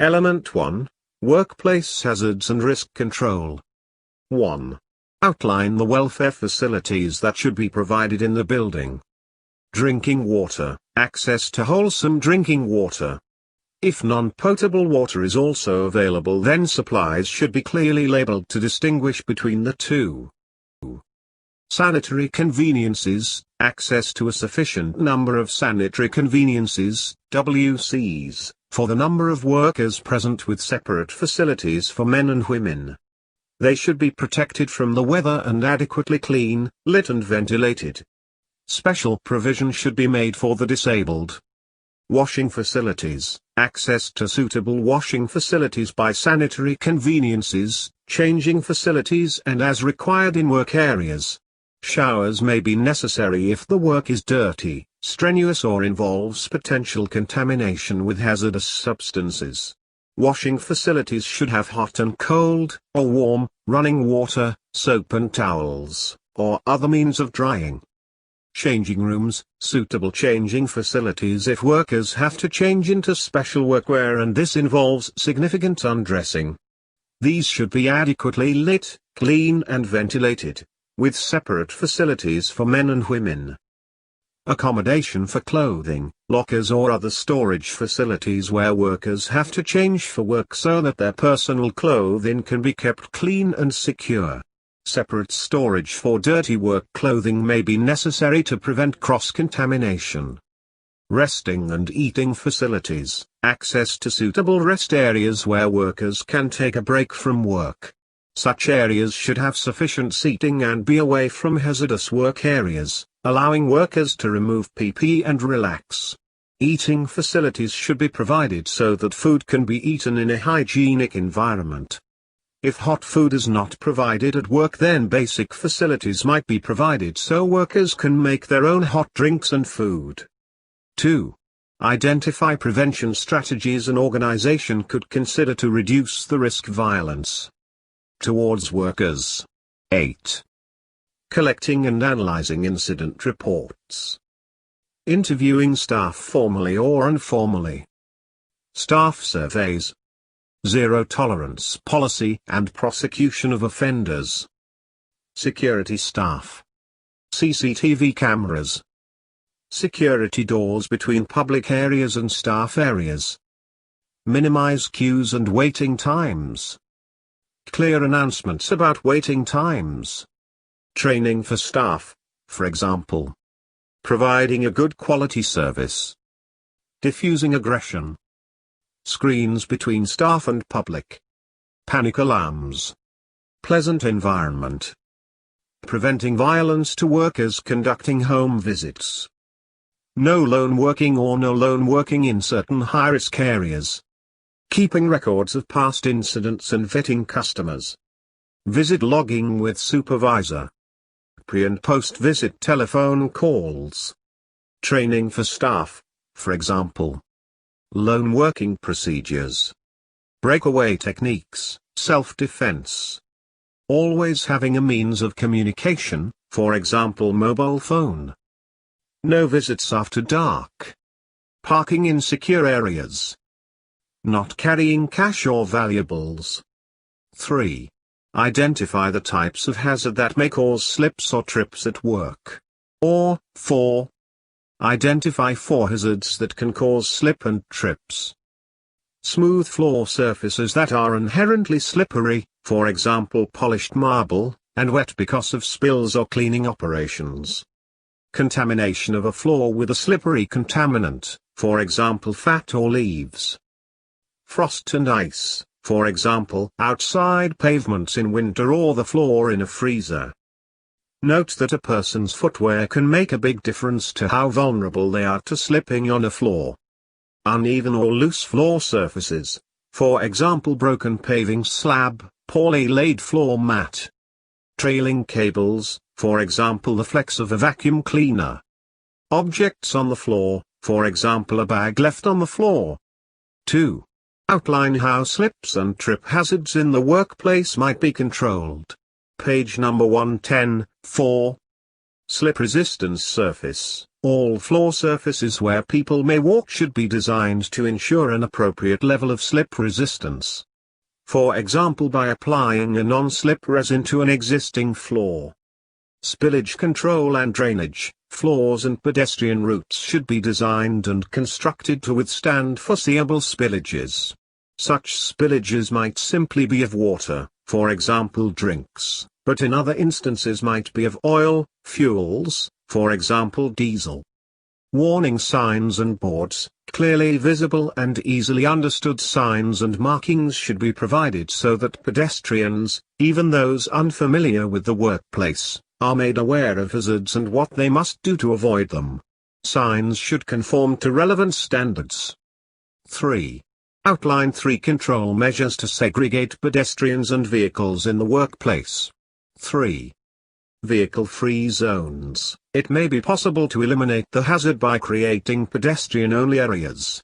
Element 1. Workplace Hazards and Risk Control. 1. Outline the welfare facilities that should be provided in the building. Drinking water, access to wholesome drinking water. If non-potable water is also available, then supplies should be clearly labeled to distinguish between the two. Sanitary conveniences, access to a sufficient number of sanitary conveniences, WCs, for the number of workers present with separate facilities for men and women. They should be protected from the weather and adequately clean, lit and ventilated. Special provision should be made for the disabled. Washing facilities, access to suitable washing facilities by sanitary conveniences, changing facilities and as required in work areas. Showers may be necessary if the work is dirty, strenuous or involves potential contamination with hazardous substances. Washing facilities should have hot and cold, or warm, running water, soap and towels, or other means of drying. Changing rooms, suitable changing facilities if workers have to change into special workwear and this involves significant undressing. These should be adequately lit, clean and ventilated, with separate facilities for men and women. Accommodation for clothing, lockers or other storage facilities where workers have to change for work so that their personal clothing can be kept clean and secure. Separate storage for dirty work clothing may be necessary to prevent cross-contamination. Resting and eating facilities, access to suitable rest areas where workers can take a break from work. Such areas should have sufficient seating and be away from hazardous work areas, allowing workers to remove PPE and relax. Eating facilities should be provided so that food can be eaten in a hygienic environment. If hot food is not provided at work, then basic facilities might be provided so workers can make their own hot drinks and food. 2. Identify prevention strategies an organization could consider to reduce the risk of violence towards workers. 8. Collecting and analyzing incident reports. Interviewing staff formally or informally. Staff surveys. Zero tolerance policy and prosecution of offenders. Security staff. CCTV cameras. Security doors between public areas and staff areas. Minimize queues and waiting times. Clear announcements about waiting times. Training for staff, for example. Providing a good quality service. Diffusing aggression. Screens between staff and public. Panic alarms. Pleasant environment. Preventing violence to workers conducting home visits. No lone working or no lone working in certain high-risk areas. Keeping records of past incidents and vetting customers. Visit logging with supervisor. Pre- and post-visit telephone calls. Training for staff, for example. Lone working procedures. Breakaway techniques, self-defense. Always having a means of communication, for example mobile phone. No visits after dark. Parking in secure areas. Not carrying cash or valuables. 3. Identify the types of hazard that may cause slips or trips at work. Or, 4. Identify 4 hazards that can cause slip and trips. Smooth floor surfaces that are inherently slippery, for example polished marble, and wet because of spills or cleaning operations. Contamination of a floor with a slippery contaminant, for example fat or leaves. Frost and ice, for example outside pavements in winter or the floor in a freezer. Note that a person's footwear can make a big difference to how vulnerable they are to slipping on a floor. Uneven or loose floor surfaces, for example broken paving slab, poorly laid floor mat. Trailing cables, for example the flex of a vacuum cleaner. Objects on the floor, for example a bag left on the floor. 2. Outline how slips and trip hazards in the workplace might be controlled. Page number 110, 4. Slip resistance surface. All floor surfaces where people may walk should be designed to ensure an appropriate level of slip resistance. For example, by applying a non-slip resin to an existing floor. Spillage control and drainage. Floors and pedestrian routes should be designed and constructed to withstand foreseeable spillages. Such spillages might simply be of water, for example drinks, but in other instances might be of oil, fuels, for example diesel. Warning signs and boards. Clearly visible and easily understood signs and markings should be provided so that pedestrians, even those unfamiliar with the workplace, are made aware of hazards and what they must do to avoid them. Signs should conform to relevant standards. 3. Outline 3 control measures to segregate pedestrians and vehicles in the workplace. 3. Vehicle-free zones. It may be possible to eliminate the hazard by creating pedestrian-only areas.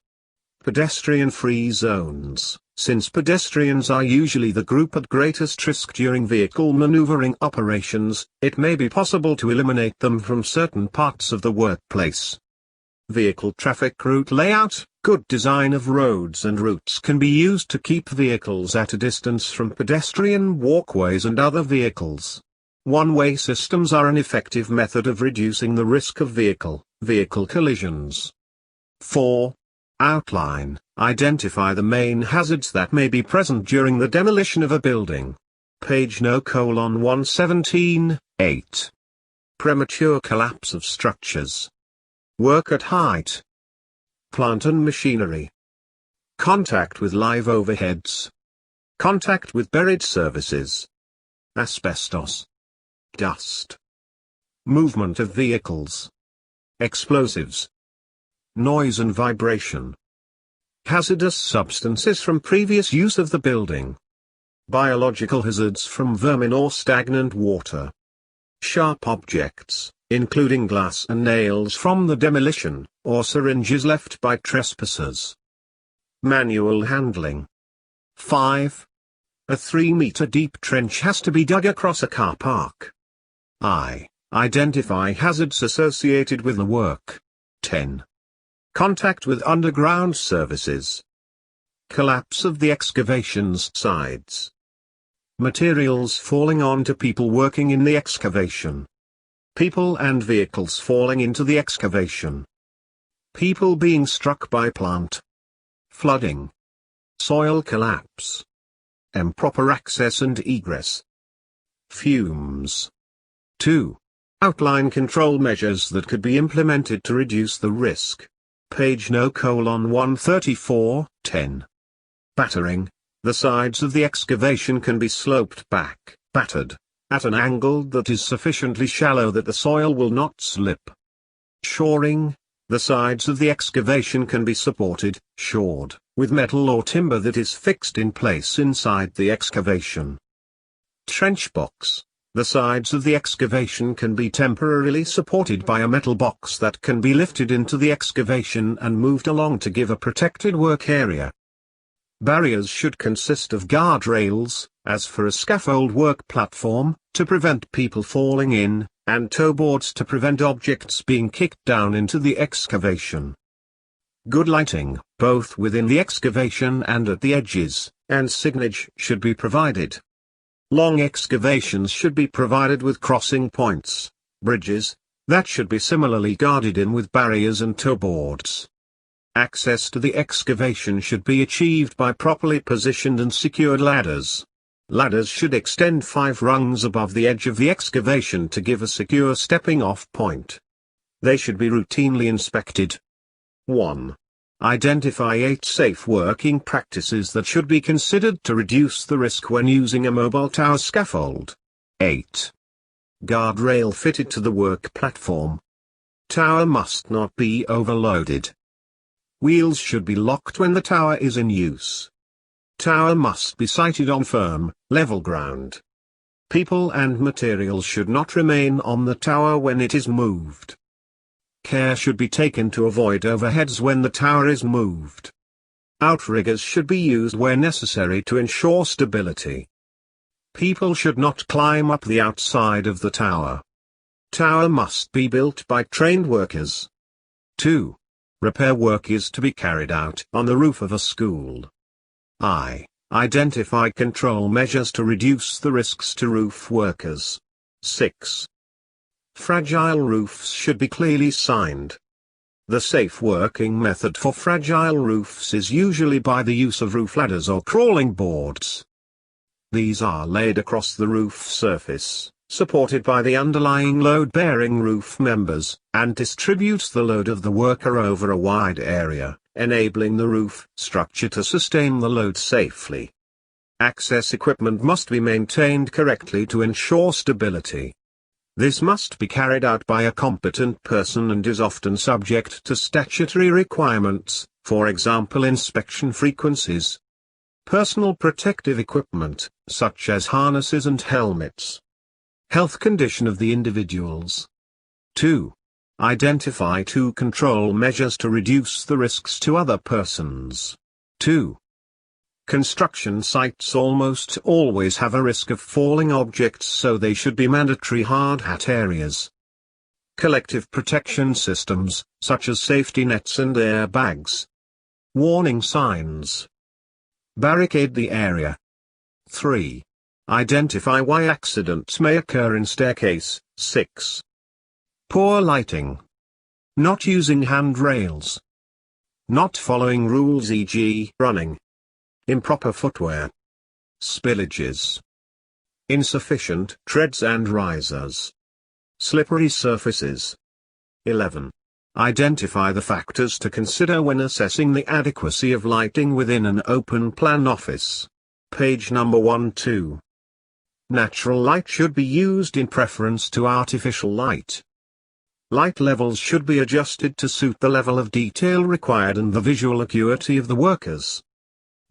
Pedestrian-free zones. Since pedestrians are usually the group at greatest risk during vehicle maneuvering operations, it may be possible to eliminate them from certain parts of the workplace. Vehicle traffic route layout. Good design of roads and routes can be used to keep vehicles at a distance from pedestrian walkways and other vehicles. One-way systems are an effective method of reducing the risk of vehicle collisions. 4. Outline. Identify the main hazards that may be present during the demolition of a building. Page 117, 8. Premature collapse of structures. Work at height. Plant and machinery. Contact with live overheads. Contact with buried services. Asbestos. Dust. Movement of vehicles. Explosives. Noise and vibration. Hazardous substances from previous use of the building. Biological hazards from vermin or stagnant water. Sharp objects, including glass and nails from the demolition, or syringes left by trespassers. Manual handling. 5. A 3-meter deep trench has to be dug across a car park. Identify hazards associated with the work. 10. Contact with underground services. Collapse of the excavation's sides. Materials falling onto people working in the excavation. People and vehicles falling into the excavation. People being struck by plant. Flooding. Soil collapse. Improper access and egress. Fumes. 2. Outline control measures that could be implemented to reduce the risk. Page 134, 10. Battering. The sides of the excavation can be sloped back, battered, at an angle that is sufficiently shallow that the soil will not slip. Shoring. The sides of the excavation can be supported, shored, with metal or timber that is fixed in place inside the excavation. Trench box. The sides of the excavation can be temporarily supported by a metal box that can be lifted into the excavation and moved along to give a protected work area. Barriers should consist of guardrails, as for a scaffold work platform, to prevent people falling in, and toe boards to prevent objects being kicked down into the excavation. Good lighting, both within the excavation and at the edges, and signage should be provided. Long excavations should be provided with crossing points, bridges, that should be similarly guarded in with barriers and toe boards. Access to the excavation should be achieved by properly positioned and secured ladders. Ladders should extend 5 rungs above the edge of the excavation to give a secure stepping-off point. They should be routinely inspected. 1. Identify 8 safe working practices that should be considered to reduce the risk when using a mobile tower scaffold. 8. Guardrail fitted to the work platform. Tower must not be overloaded. Wheels should be locked when the tower is in use. Tower must be sited on firm, level ground. People and materials should not remain on the tower when it is moved. Care should be taken to avoid overheads when the tower is moved. Outriggers should be used where necessary to ensure stability. People should not climb up the outside of the tower. Tower must be built by trained workers. 2. Repair work is to be carried out on the roof of a school. Identify control measures to reduce the risks to roof workers. 6. Fragile roofs should be clearly signed. The safe working method for fragile roofs is usually by the use of roof ladders or crawling boards. These are laid across the roof surface, supported by the underlying load-bearing roof members, and distributes the load of the worker over a wide area, enabling the roof structure to sustain the load safely. Access equipment must be maintained correctly to ensure stability. This must be carried out by a competent person and is often subject to statutory requirements, for example inspection frequencies. Personal protective equipment, such as harnesses and helmets. Health condition of the individuals. 2. Identify 2 control measures to reduce the risks to other persons. 2. Construction sites almost always have a risk of falling objects, so they should be mandatory hard hat areas. Collective protection systems, such as safety nets and airbags. Warning signs. Barricade the area. 3. Identify why accidents may occur in staircase. 6. Poor lighting. Not using handrails. Not following rules, e.g. running. Improper footwear. Spillages. Insufficient treads and risers. Slippery surfaces. 11. Identify the factors to consider when assessing the adequacy of lighting within an open-plan office. Page number 12. Natural light should be used in preference to artificial light. Light levels should be adjusted to suit the level of detail required and the visual acuity of the workers.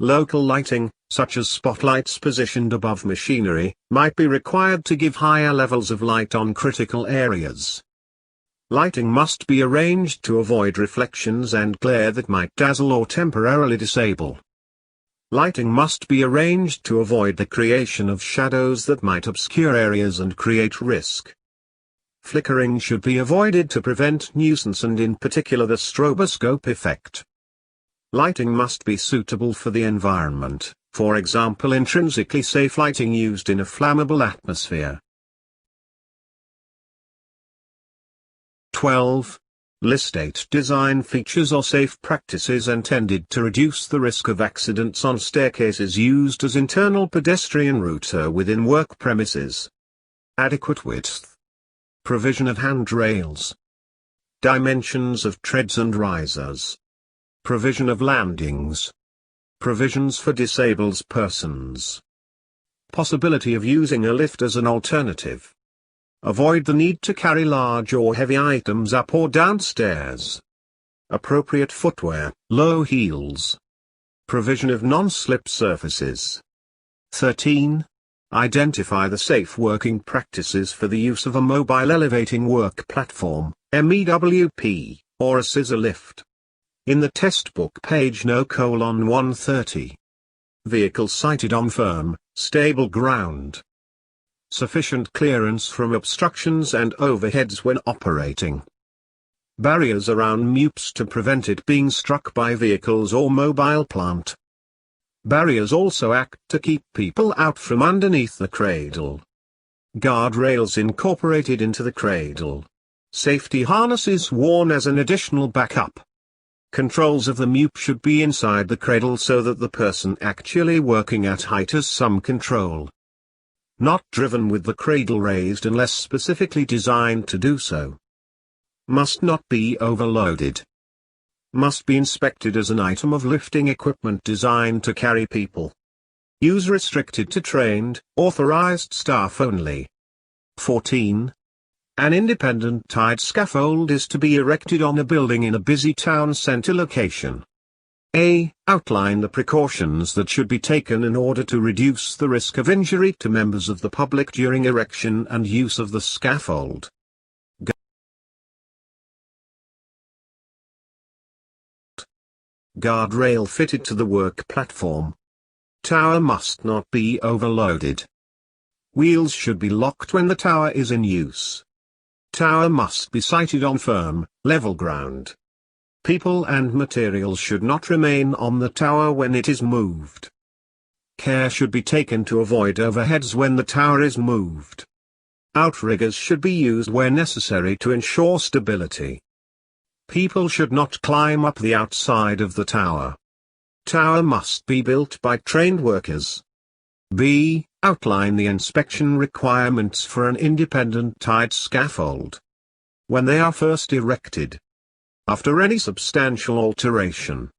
Local lighting, such as spotlights positioned above machinery, might be required to give higher levels of light on critical areas. Lighting must be arranged to avoid reflections and glare that might dazzle or temporarily disable. Lighting must be arranged to avoid the creation of shadows that might obscure areas and create risk. Flickering should be avoided to prevent nuisance and in particular the stroboscope effect. Lighting must be suitable for the environment, for example intrinsically safe lighting used in a flammable atmosphere. 12. List 8 design features or safe practices intended to reduce the risk of accidents on staircases used as internal pedestrian route within work premises. Adequate width. Provision of handrails. Dimensions of treads and risers. Provision of landings. Provisions for disabled persons. Possibility of using a lift as an alternative. Avoid the need to carry large or heavy items up or down stairs. Appropriate footwear, low heels. Provision of non-slip surfaces. 13. Identify the safe working practices for the use of a mobile elevating work platform, MEWP, or a scissor lift. In the test book page No:130. Vehicle sited on firm, stable ground. Sufficient clearance from obstructions and overheads when operating. Barriers around MEWPs to prevent it being struck by vehicles or mobile plant. Barriers also act to keep people out from underneath the cradle. Guardrails incorporated into the cradle. Safety harnesses worn as an additional backup. Controls of the MEWP should be inside the cradle so that the person actually working at height has some control. Not driven with the cradle raised unless specifically designed to do so. Must not be overloaded. Must be inspected as an item of lifting equipment designed to carry people. Use restricted to trained, authorized staff only. 14. An independent tied scaffold is to be erected on a building in a busy town center location. A. Outline the precautions that should be taken in order to reduce the risk of injury to members of the public during erection and use of the scaffold. Guardrail fitted to the work platform. Tower must not be overloaded. Wheels should be locked when the tower is in use. Tower must be sited on firm, level ground. People and materials should not remain on the tower when it is moved. Care should be taken to avoid overheads when the tower is moved. Outriggers should be used where necessary to ensure stability. People should not climb up the outside of the tower. Tower must be built by trained workers. B. Outline the inspection requirements for an independent tied scaffold. When they are first erected. After any substantial alteration.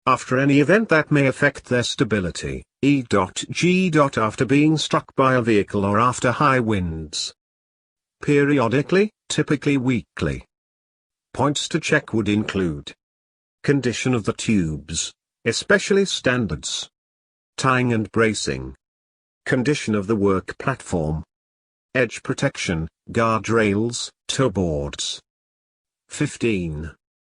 After any event that may affect their stability, e.g. after being struck by a vehicle or after high winds. Periodically, typically weekly. Points to check would include condition of the tubes, especially standards. Tying and bracing. Condition of the work platform. Edge protection, guardrails, toe boards. 15.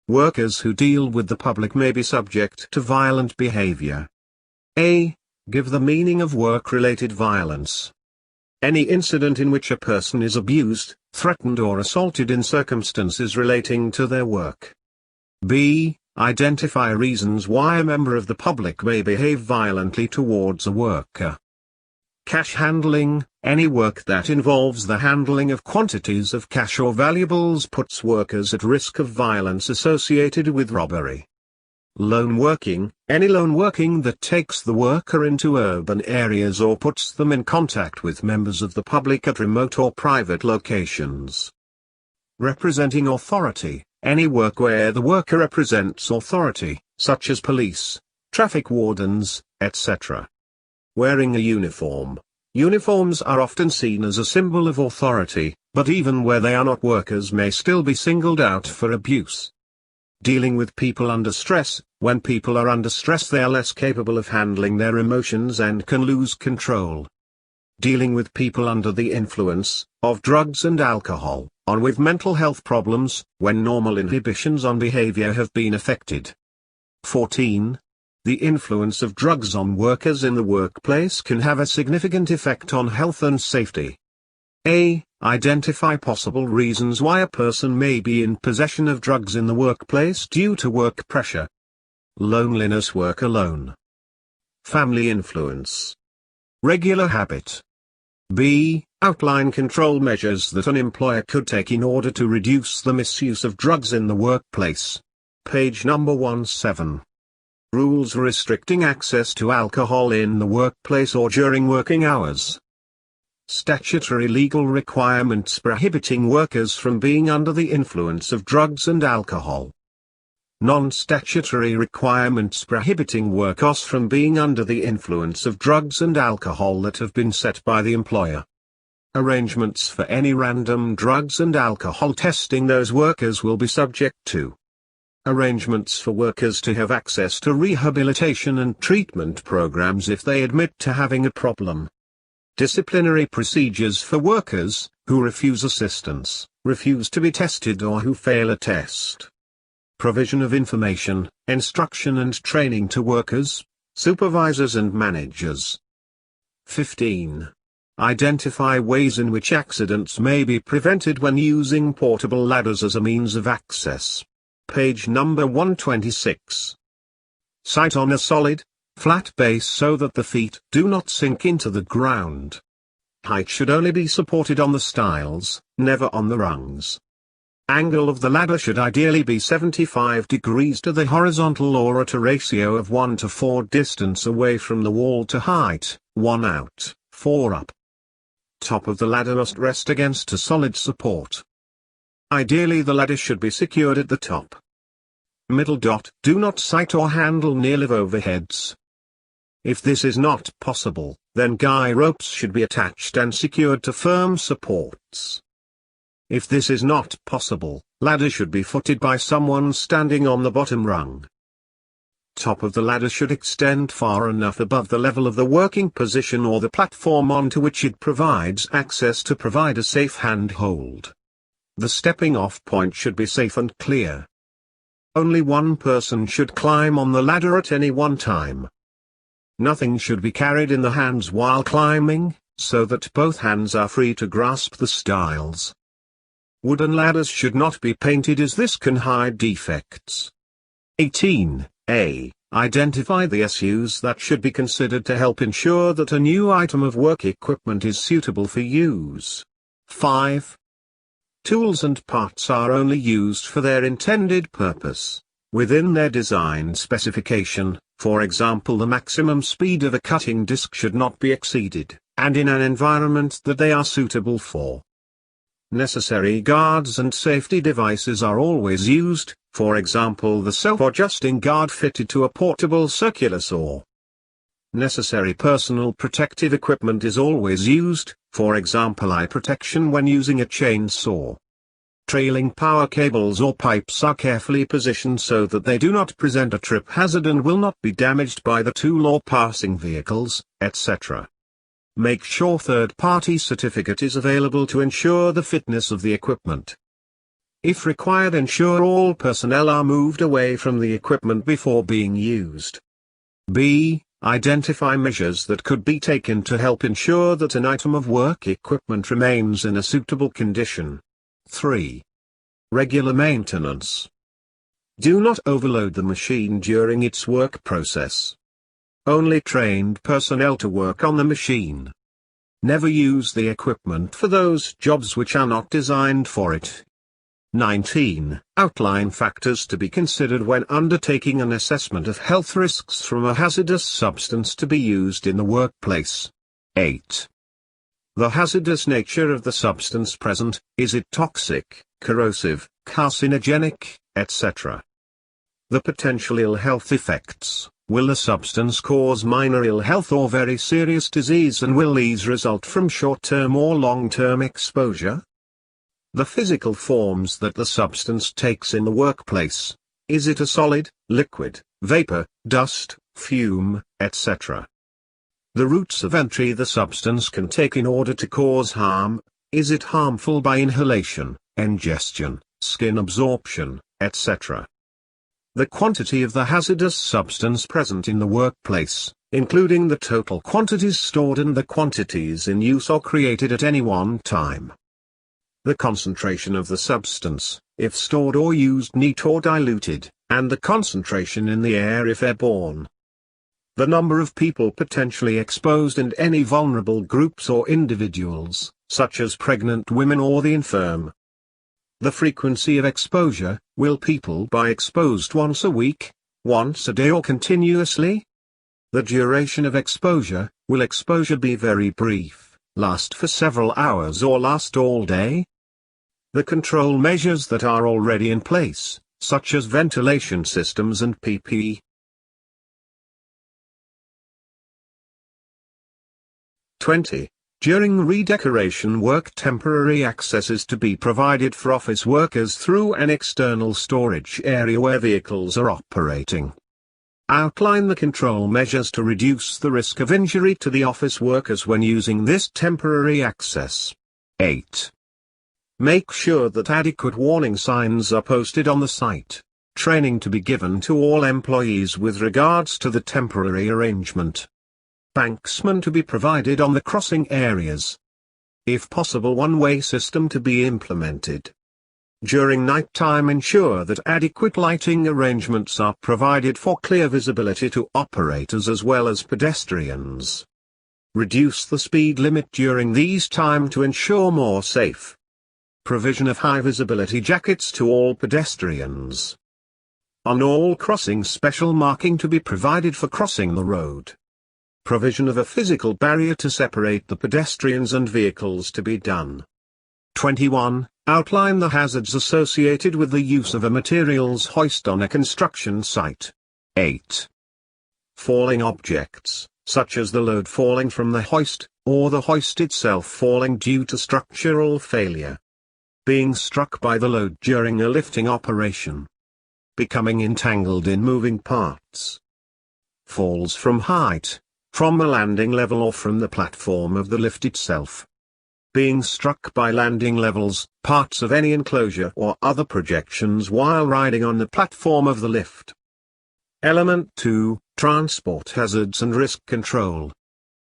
Workers who deal with the public may be subject to violent behavior. A. Give the meaning of work-related violence. Any incident in which a person is abused, threatened or assaulted in circumstances relating to their work. B. Identify reasons why a member of the public may behave violently towards a worker. Cash handling. Any work that involves the handling of quantities of cash or valuables puts workers at risk of violence associated with robbery. Loan working. Any loan working that takes the worker into urban areas or puts them in contact with members of the public at remote or private locations. Representing authority. Any work where the worker represents authority, such as police, traffic wardens, etc. Wearing a uniform. Uniforms are often seen as a symbol of authority, but even where they are not, workers may still be singled out for abuse. Dealing with people under stress. When people are under stress, they are less capable of handling their emotions and can lose control. Dealing with people under the influence of drugs and alcohol, or with mental health problems, when normal inhibitions on behavior have been affected. 14. The influence of drugs on workers in the workplace can have a significant effect on health and safety. A. Identify possible reasons why a person may be in possession of drugs in the workplace due to work pressure. Loneliness, work alone. Family influence. Regular habit. B. Outline control measures that an employer could take in order to reduce the misuse of drugs in the workplace. Page number 17. Rules restricting access to alcohol in the workplace or during working hours. Statutory legal requirements prohibiting workers from being under the influence of drugs and alcohol. Non-statutory requirements prohibiting workers from being under the influence of drugs and alcohol that have been set by the employer. Arrangements for any random drugs and alcohol testing those workers will be subject to. Arrangements for workers to have access to rehabilitation and treatment programs if they admit to having a problem. Disciplinary procedures for workers who refuse assistance, refuse to be tested, or who fail a test. Provision of information, instruction and training to workers, supervisors and managers. 15. Identify ways in which accidents may be prevented when using portable ladders as a means of access. Page number 126. Site on a solid, flat base so that the feet do not sink into the ground. Height should only be supported on the stiles, never on the rungs. Angle of the ladder should ideally be 75 degrees to the horizontal or at a ratio of 1 to 4. Distance away from the wall to height, 1 out, 4 up. Top of the ladder must rest against a solid support. Ideally the ladder should be secured at the top. Middle. Do not sight or handle near live overheads. If this is not possible, then guy ropes should be attached and secured to firm supports. If this is not possible, ladder should be footed by someone standing on the bottom rung. Top of the ladder should extend far enough above the level of the working position or the platform onto which it provides access to provide a safe handhold. The stepping off point should be safe and clear. Only one person should climb on the ladder at any one time. Nothing should be carried in the hands while climbing, so that both hands are free to grasp the stiles. Wooden ladders should not be painted as this can hide defects. 18a. Identify the issues that should be considered to help ensure that a new item of work equipment is suitable for use. 5. Tools and parts are only used for their intended purpose, within their design specification. For example, the maximum speed of a cutting disc should not be exceeded, and in an environment that they are suitable for. Necessary guards and safety devices are always used, for example the self-adjusting guard fitted to a portable circular saw. Necessary personal protective equipment is always used, for example eye protection when using a chainsaw. Trailing power cables or pipes are carefully positioned so that they do not present a trip hazard and will not be damaged by the tool or passing vehicles, etc. Make sure third-party certificate is available to ensure the fitness of the equipment. If required, ensure all personnel are moved away from the equipment before being used. B. Identify measures that could be taken to help ensure that an item of work equipment remains in a suitable condition. 3. Regular maintenance. Do not overload the machine during its work process. Only trained personnel to work on the machine. Never use the equipment for those jobs which are not designed for it. 19. Outline factors to be considered when undertaking an assessment of health risks from a hazardous substance to be used in the workplace. 8. The hazardous nature of the substance present, is it toxic, corrosive, carcinogenic, etc. The potential ill health effects. Will the substance cause minor ill health or very serious disease, and will these result from short-term or long-term exposure? The physical forms that the substance takes in the workplace. Is it a solid, liquid, vapor, dust, fume, etc.? The routes of entry the substance can take in order to cause harm. Is it harmful by inhalation, ingestion, skin absorption, etc.? The quantity of the hazardous substance present in the workplace, including the total quantities stored and the quantities in use or created at any one time. The concentration of the substance, if stored or used neat or diluted, and the concentration in the air if airborne. The number of people potentially exposed and any vulnerable groups or individuals, such as pregnant women or the infirm. The frequency of exposure, will people be exposed once a week, once a day or continuously? The duration of exposure, will exposure be very brief, last for several hours or last all day? The control measures that are already in place, such as ventilation systems and PPE. 20. During redecoration work, temporary access is to be provided for office workers through an external storage area where vehicles are operating. Outline the control measures to reduce the risk of injury to the office workers when using this temporary access. 8. Make sure that adequate warning signs are posted on the site. Training to be given to all employees with regards to the temporary arrangement. Banksman to be provided on the crossing areas. If possible, one-way system to be implemented. During night time, ensure that adequate lighting arrangements are provided for clear visibility to operators as well as pedestrians. Reduce the speed limit during these time to ensure more safe. Provision of high visibility jackets to all pedestrians. On all crossings, special marking to be provided for crossing the road. Provision of a physical barrier to separate the pedestrians and vehicles to be done. 21. Outline the hazards associated with the use of a materials hoist on a construction site. 8. Falling objects, such as the load falling from the hoist, or the hoist itself falling due to structural failure. Being struck by the load during a lifting operation. Becoming entangled in moving parts. Falls from height, from a landing level or from the platform of the lift itself. Being struck by landing levels, parts of any enclosure or other projections while riding on the platform of the lift. Element 2, Transport Hazards and Risk Control.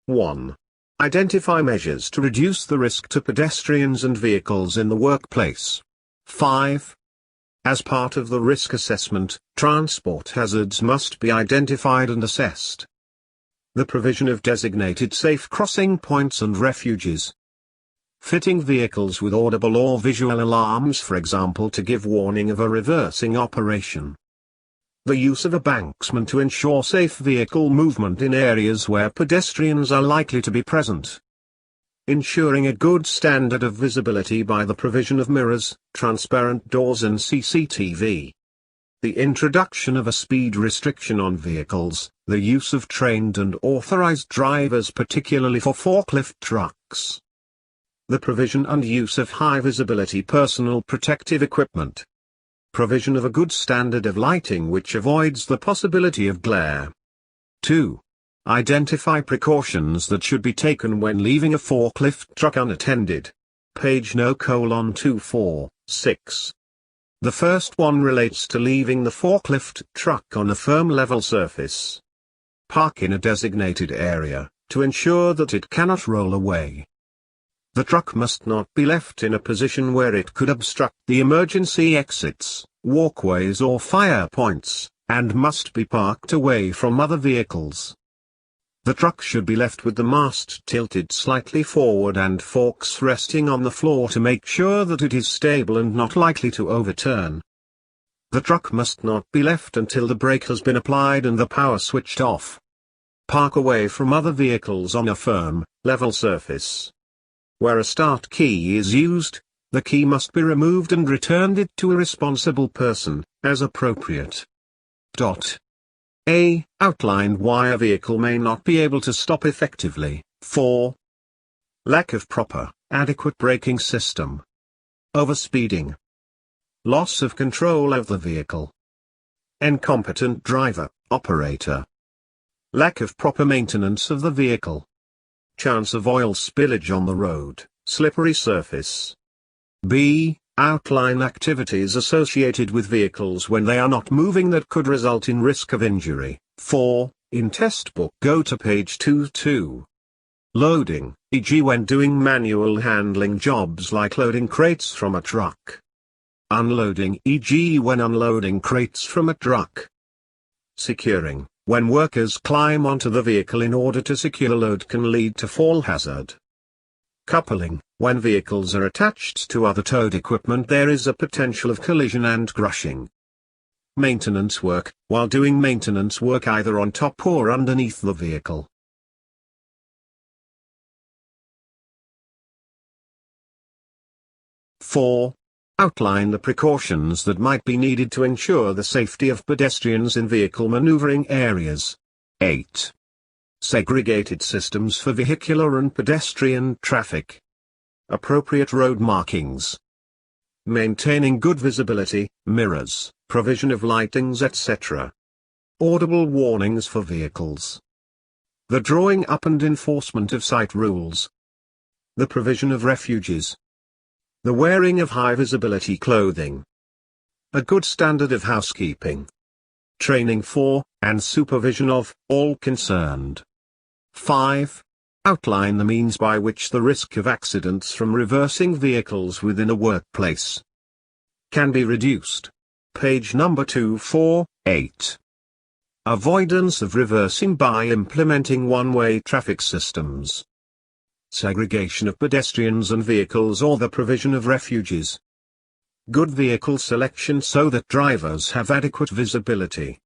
1. Identify measures to reduce the risk to pedestrians and vehicles in the workplace. 5. As part of the risk assessment, transport hazards must be identified and assessed. The provision of designated safe crossing points and refuges. Fitting vehicles with audible or visual alarms, for example, to give warning of a reversing operation. The use of a banksman to ensure safe vehicle movement in areas where pedestrians are likely to be present. Ensuring a good standard of visibility by the provision of mirrors, transparent doors and CCTV. The introduction of a speed restriction on vehicles, the use of trained and authorized drivers particularly for forklift trucks. The provision and use of high-visibility personal protective equipment. Provision of a good standard of lighting which avoids the possibility of glare. 2. Identify precautions that should be taken when leaving a forklift truck unattended. Page no: 246. The first one relates to leaving the forklift truck on a firm level surface. Park in a designated area, to ensure that it cannot roll away. The truck must not be left in a position where it could obstruct the emergency exits, walkways or fire points, and must be parked away from other vehicles. The truck should be left with the mast tilted slightly forward and forks resting on the floor to make sure that it is stable and not likely to overturn. The truck must not be left until the brake has been applied and the power switched off. Park away from other vehicles on a firm, level surface. Where a start key is used, the key must be removed and returned it to a responsible person, as appropriate. A. Outlined why a vehicle may not be able to stop effectively. 4. Lack of proper, adequate braking system. Overspeeding. Loss of control of the vehicle. Incompetent driver, operator. Lack of proper maintenance of the vehicle. Chance of oil spillage on the road, slippery surface. B. Outline activities associated with vehicles when they are not moving that could result in risk of injury. 4. In test book go to page 22. Loading, e.g. when doing manual handling jobs like loading crates from a truck. Unloading, e.g. when unloading crates from a truck. Securing, when workers climb onto the vehicle in order to secure load can lead to fall hazard. Coupling, when vehicles are attached to other towed equipment there is a potential of collision and crushing. Maintenance work, while doing maintenance work either on top or underneath the vehicle. Four. Outline the precautions that might be needed to ensure the safety of pedestrians in vehicle maneuvering areas. 8. Segregated systems for vehicular and pedestrian traffic. Appropriate road markings. Maintaining good visibility, mirrors, provision of lightings etc. Audible warnings for vehicles. The drawing up and enforcement of site rules. The provision of refuges. The wearing of high-visibility clothing. A good standard of housekeeping. Training for, and supervision of, all concerned. 5. Outline the means by which the risk of accidents from reversing vehicles within a workplace can be reduced. Page number 248. Avoidance of reversing by implementing one-way traffic systems. Segregation of pedestrians and vehicles or the provision of refuges. Good vehicle selection so that drivers have adequate visibility.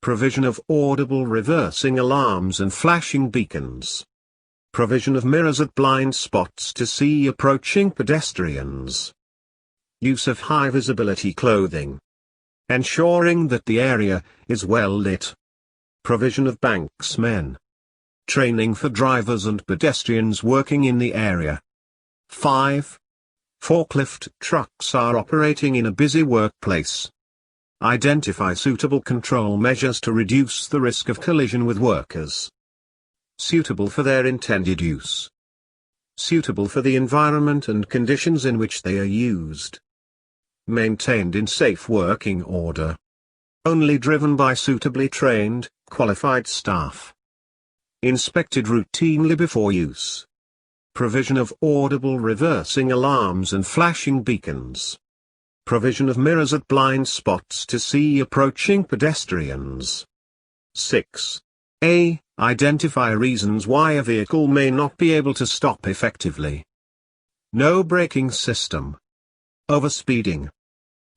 Provision of audible reversing alarms and flashing beacons. Provision of mirrors at blind spots to see approaching pedestrians. Use of high visibility clothing. Ensuring that the area is well lit. Provision of banksmen. Training for drivers and pedestrians working in the area. 5. Forklift trucks are operating in a busy workplace. Identify suitable control measures to reduce the risk of collision with workers. Suitable for their intended use. Suitable for the environment and conditions in which they are used. Maintained in safe working order. Only driven by suitably trained, qualified staff. inspected routinely before use. Provision of audible reversing alarms and flashing beacons. Provision of mirrors at blind spots to see approaching pedestrians. 6. A. Identify reasons why a vehicle may not be able to stop effectively. No braking system. Overspeeding.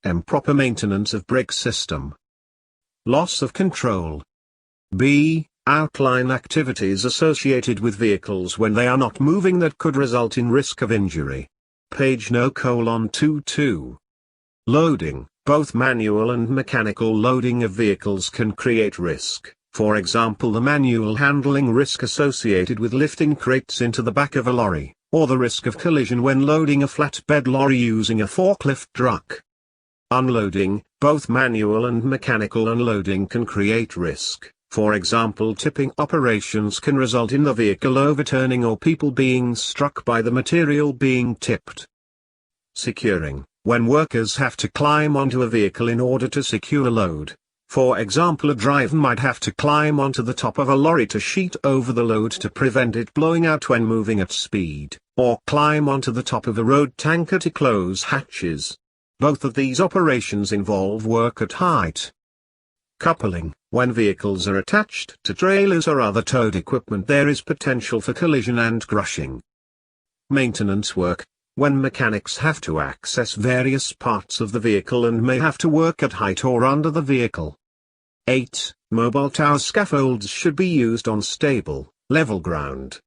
Improper maintenance of brake system. Loss of control. B. Outline activities associated with vehicles when they are not moving that could result in risk of injury. Page no: 22. Loading. Both manual and mechanical loading of vehicles can create risk. For example, the manual handling risk associated with lifting crates into the back of a lorry, or the risk of collision when loading a flatbed lorry using a forklift truck. Unloading. Both manual and mechanical unloading can create risk. For example, tipping operations can result in the vehicle overturning or people being struck by the material being tipped. Securing. When workers have to climb onto a vehicle in order to secure a load. For example, a driver might have to climb onto the top of a lorry to sheet over the load to prevent it blowing out when moving at speed, or climb onto the top of a road tanker to close hatches. Both of these operations involve work at height. Coupling. When vehicles are attached to trailers or other towed equipment, there is potential for collision and crushing. Maintenance work. When mechanics have to access various parts of the vehicle and may have to work at height or under the vehicle. 8. Mobile tower scaffolds should be used on stable, level ground.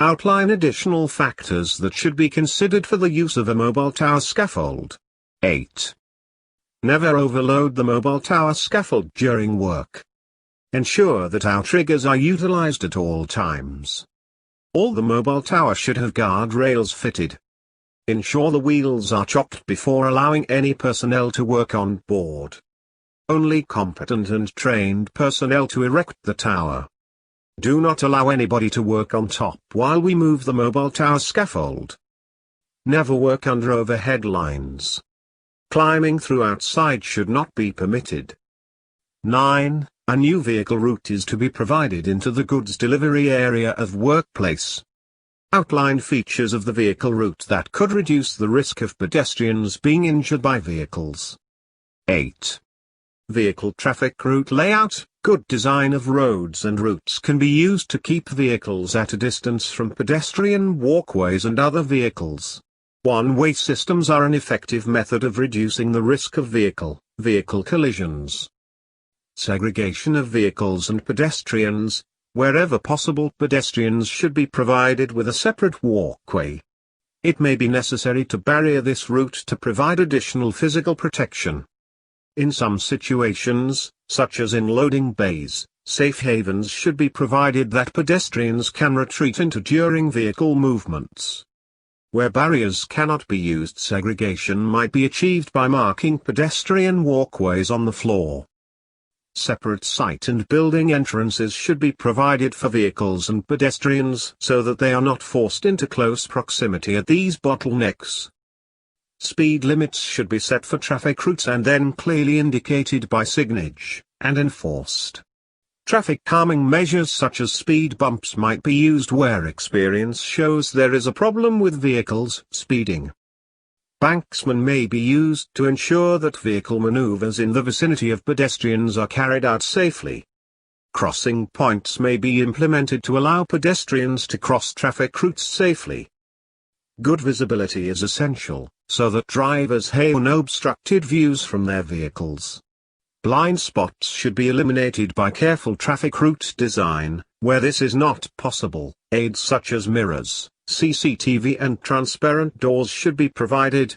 Outline additional factors that should be considered for the use of a mobile tower scaffold. 8. Never overload the mobile tower scaffold during work. Ensure that outriggers are utilized at all times. All the mobile tower should have guardrails fitted. Ensure the wheels are chopped before allowing any personnel to work on board. Only competent and trained personnel to erect the tower. Do not allow anybody to work on top while we move the mobile tower scaffold. Never work under overhead lines. Climbing through outside should not be permitted. 9. A new vehicle route is to be provided into the goods delivery area of workplace. Outline features of the vehicle route that could reduce the risk of pedestrians being injured by vehicles. 8. Vehicle traffic route layout. Good design of roads and routes can be used to keep vehicles at a distance from pedestrian walkways and other vehicles. One-way systems are an effective method of reducing the risk of vehicle collisions. Segregation of vehicles and pedestrians. Wherever possible, pedestrians should be provided with a separate walkway. It may be necessary to barrier this route to provide additional physical protection. In some situations, such as in loading bays, safe havens should be provided that pedestrians can retreat into during vehicle movements. Where barriers cannot be used, segregation might be achieved by marking pedestrian walkways on the floor. Separate site and building entrances should be provided for vehicles and pedestrians so that they are not forced into close proximity at these bottlenecks. Speed limits should be set for traffic routes and then clearly indicated by signage, and enforced. Traffic calming measures such as speed bumps might be used where experience shows there is a problem with vehicles speeding. Banksmen may be used to ensure that vehicle maneuvers in the vicinity of pedestrians are carried out safely. Crossing points may be implemented to allow pedestrians to cross traffic routes safely. Good visibility is essential, so that drivers have unobstructed views from their vehicles. Blind spots should be eliminated by careful traffic route design. Where this is not possible, aids such as mirrors, CCTV and transparent doors should be provided.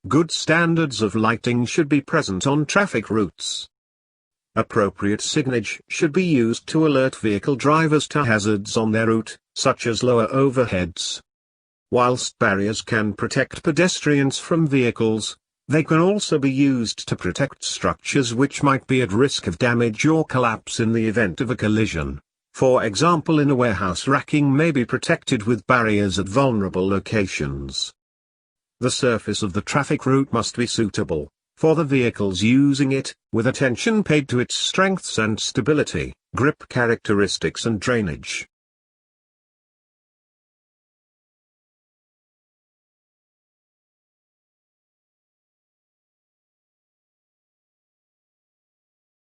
Good standards of lighting should be present on traffic routes. Appropriate signage should be used to alert vehicle drivers to hazards on their route, such as lower overheads. Whilst barriers can protect pedestrians from vehicles, they can also be used to protect structures which might be at risk of damage or collapse in the event of a collision. For example, in a warehouse, racking may be protected with barriers at vulnerable locations. The surface of the traffic route must be suitable for the vehicles using it, with attention paid to its strengths and stability. Grip characteristics and drainage.